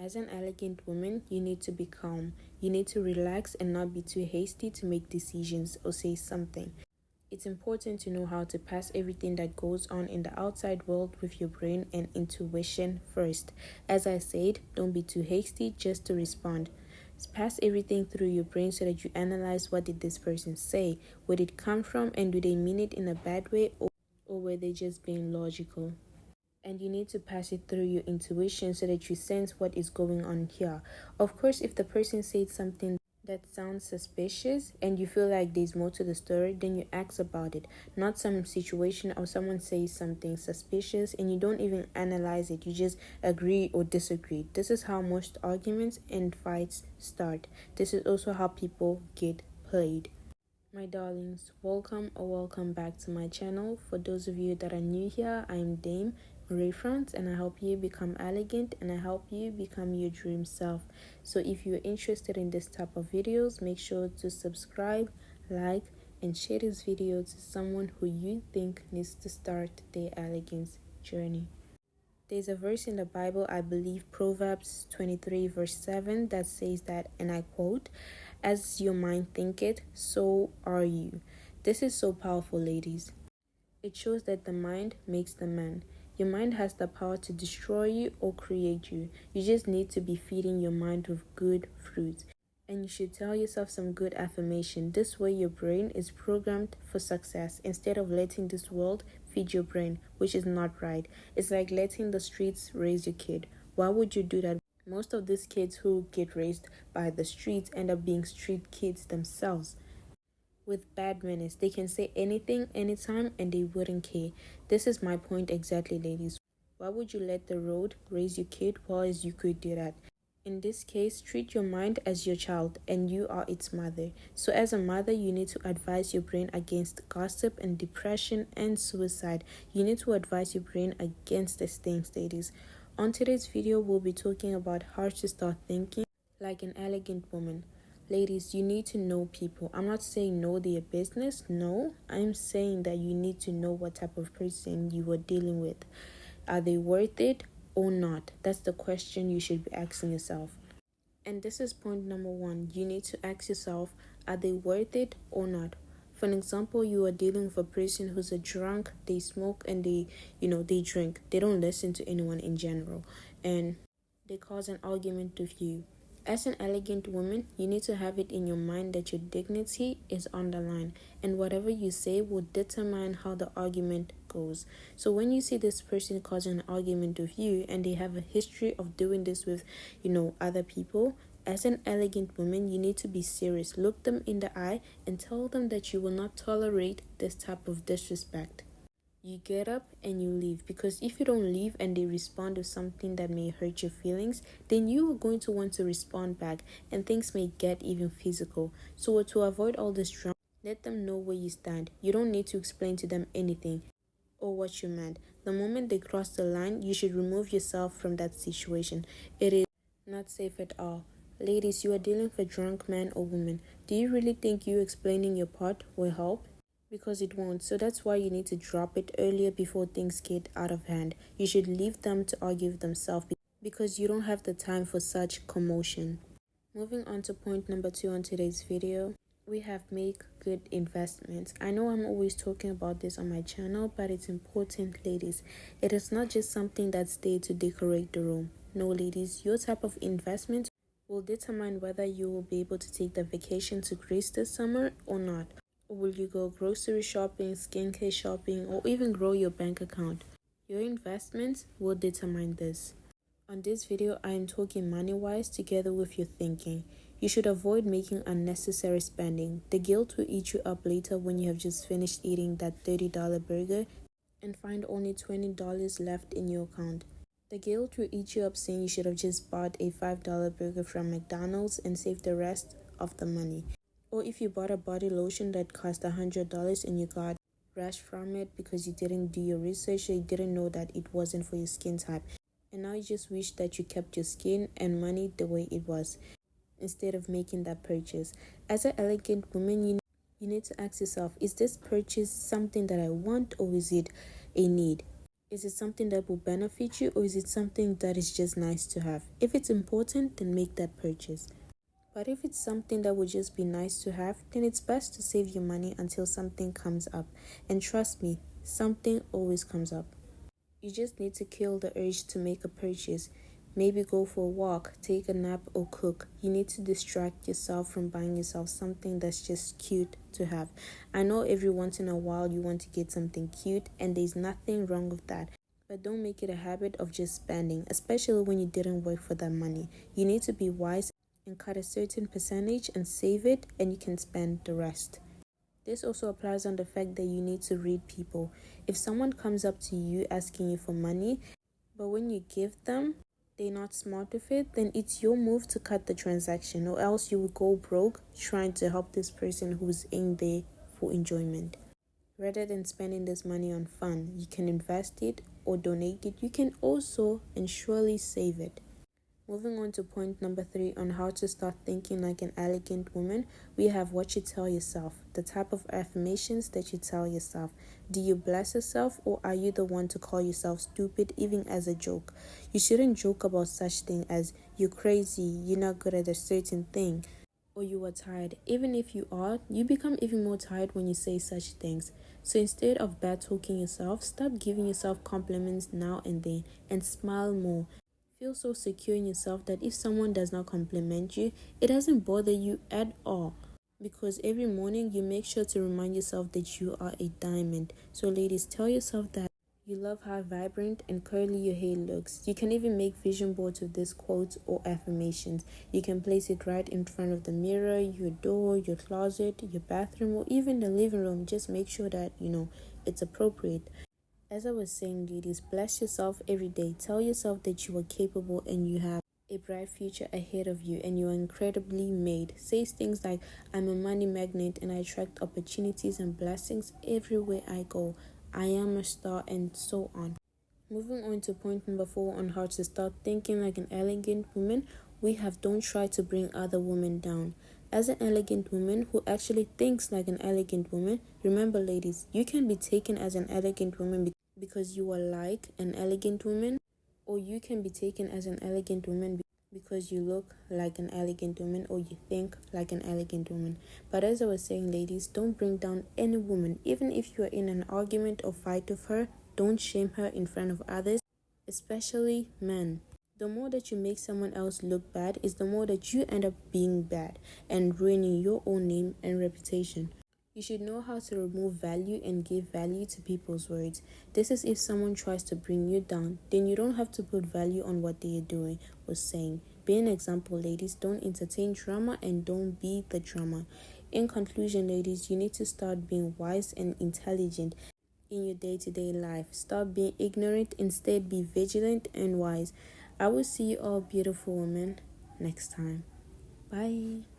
As an elegant woman, you need to be calm. You need to relax and not be too hasty to make decisions or say something. It's important to know how to pass everything that goes on in the outside world with your brain and intuition first. As I said, don't be too hasty just to respond. Pass everything through your brain so that you analyze what did this person say, where did it come from, and do they mean it in a bad way or were they just being logical? And you need to pass it through your intuition so that you sense what is going on here. Of course, if the person said something that sounds suspicious and you feel like there's more to the story, then you ask about it. Not some situation or someone says something suspicious and you don't even analyze it. You just agree or disagree. This is how most arguments and fights start. This is also how people get played. My darlings, welcome back to my channel. For those of you that are new here, I am Dame Marie France and I help you become elegant and I help you become your dream self. So if you're interested in this type of videos, make sure to subscribe, like, and share this video to someone who you think needs to start their elegance journey. There's a verse in the Bible, I believe Proverbs 23 verse 7, that says that, and I quote, "As your mind thinketh, so are you." This is so powerful, ladies. It shows that the mind makes the man. Your mind has the power to destroy you or create you. You just need to be feeding your mind with good fruits. And you should tell yourself some good affirmation. This way your brain is programmed for success instead of letting this world feed your brain, which is not right. It's like letting the streets raise your kid. Why would you do that? Most of these kids who get raised by the streets end up being street kids themselves. With bad manners, they can say anything, anytime, and they wouldn't care. This is my point exactly, ladies. Why would you let the road raise your kid while you could do that? In this case, treat your mind as your child and you are its mother. So as a mother, you need to advise your brain against gossip and depression and suicide. You need to advise your brain against these things, ladies. On today's video, we'll be talking about how to start thinking like an elegant woman. Ladies, you need to know people. I'm not saying know their business. No, I'm saying that you need to know what type of person you are dealing with. Are they worth it or not? That's the question you should be asking yourself. And this is point number one. You need to ask yourself, are they worth it or not? For an example, you are dealing with a person who's a drunk, they smoke and they drink. They don't listen to anyone in general. And they cause an argument with you. As an elegant woman, you need to have it in your mind that your dignity is on the line, and whatever you say will determine how the argument goes. So when you see this person causing an argument with you and they have a history of doing this with, other people, as an elegant woman, you need to be serious. Look them in the eye and tell them that you will not tolerate this type of disrespect. You get up and you leave, because if you don't leave and they respond with something that may hurt your feelings, then you are going to want to respond back and things may get even physical. So to avoid all this drama, let them know where you stand. You don't need to explain to them anything or what you meant. The moment they cross the line, you should remove yourself from that situation. It is not safe at all. Ladies, you are dealing with a drunk man or woman. Do you really think you explaining your part will help? Because it won't. So that's why you need to drop it earlier before things get out of hand. You should leave them to argue with themselves because you don't have the time for such commotion. Moving on to point number 2 on today's video, we have make good investments. I know I'm always talking about this on my channel, but it's important, ladies. It is not just something that's there to decorate the room. No, ladies, your type of investment will determine whether you will be able to take the vacation to Greece this summer or not. Or will you go grocery shopping, skincare shopping, or even grow your bank account? Your investments will determine this. On this video, I am talking money-wise together with your thinking. You should avoid making unnecessary spending. The guilt will eat you up later when you have just finished eating that $30 burger and find only $20 left in your account. The guilt will eat you up saying you should have just bought a $5 burger from McDonald's and saved the rest of the money. Or if you bought a body lotion that cost $100 and you got rash from it because you didn't do your research or you didn't know that it wasn't for your skin type. And now you just wish that you kept your skin and money the way it was instead of making that purchase. As an elegant woman, you need to ask yourself, is this purchase something that I want or is it a need? Is it something that will benefit you, or is it something that is just nice to have? If it's important, then make that purchase. But if it's something that would just be nice to have, then it's best to save your money until something comes up. And trust me, something always comes up. You just need to kill the urge to make a purchase. Maybe go for a walk, take a nap, or cook. You need to distract yourself from buying yourself something that's just cute to have. I know every once in a while you want to get something cute, and there's nothing wrong with that. But don't make it a habit of just spending, especially when you didn't work for that money. You need to be wise and cut a certain percentage and save it, and you can spend the rest. This also applies on the fact that you need to read people. If someone comes up to you asking you for money, but when you give them, they're not smart with it, then it's your move to cut the transaction, or else you will go broke trying to help this person who's in there for enjoyment. Rather than spending this money on fun, you can invest it or donate it. You can also and surely save it. Moving on to point number 3 on how to start thinking like an elegant woman, we have what you tell yourself, the type of affirmations that you tell yourself. Do you bless yourself, or are you the one to call yourself stupid even as a joke? You shouldn't joke about such thing as you're crazy, you're not good at a certain thing, or you are tired. Even if you are, you become even more tired when you say such things. So instead of bad talking yourself, stop giving yourself compliments now and then and smile more. Feel so secure in yourself that if someone does not compliment you, it doesn't bother you at all. Because every morning you make sure to remind yourself that you are a diamond. So, ladies, tell yourself that you love how vibrant and curly your hair looks. You can even make vision boards with these quotes or affirmations. You can place it right in front of the mirror, your door, your closet, your bathroom, or even the living room. Just make sure that, it's appropriate. As I was saying, ladies, bless yourself every day. Tell yourself that you are capable and you have a bright future ahead of you and you are incredibly made. Say things like, I'm a money magnet and I attract opportunities and blessings everywhere I go. I am a star, and so on. Moving on to point number 4 on how to start thinking like an elegant woman, we have don't try to bring other women down. As an elegant woman who actually thinks like an elegant woman, remember, ladies, you can be taken as an elegant woman because you are like an elegant woman, or you can be taken as an elegant woman because you look like an elegant woman or you think like an elegant woman. But as I was saying, ladies, don't bring down any woman. Even if you are in an argument or fight with her, don't shame her in front of others, especially men. The more that you make someone else look bad is the more that you end up being bad and ruining your own name and reputation. You should know how to remove value and give value to people's words. This is if someone tries to bring you down, then you don't have to put value on what they are doing or saying. Be an example, ladies. Don't entertain drama and don't be the drama. In conclusion, ladies, you need to start being wise and intelligent in your day-to-day life. Stop being ignorant, instead be vigilant and wise. I will see you all beautiful women next time. Bye.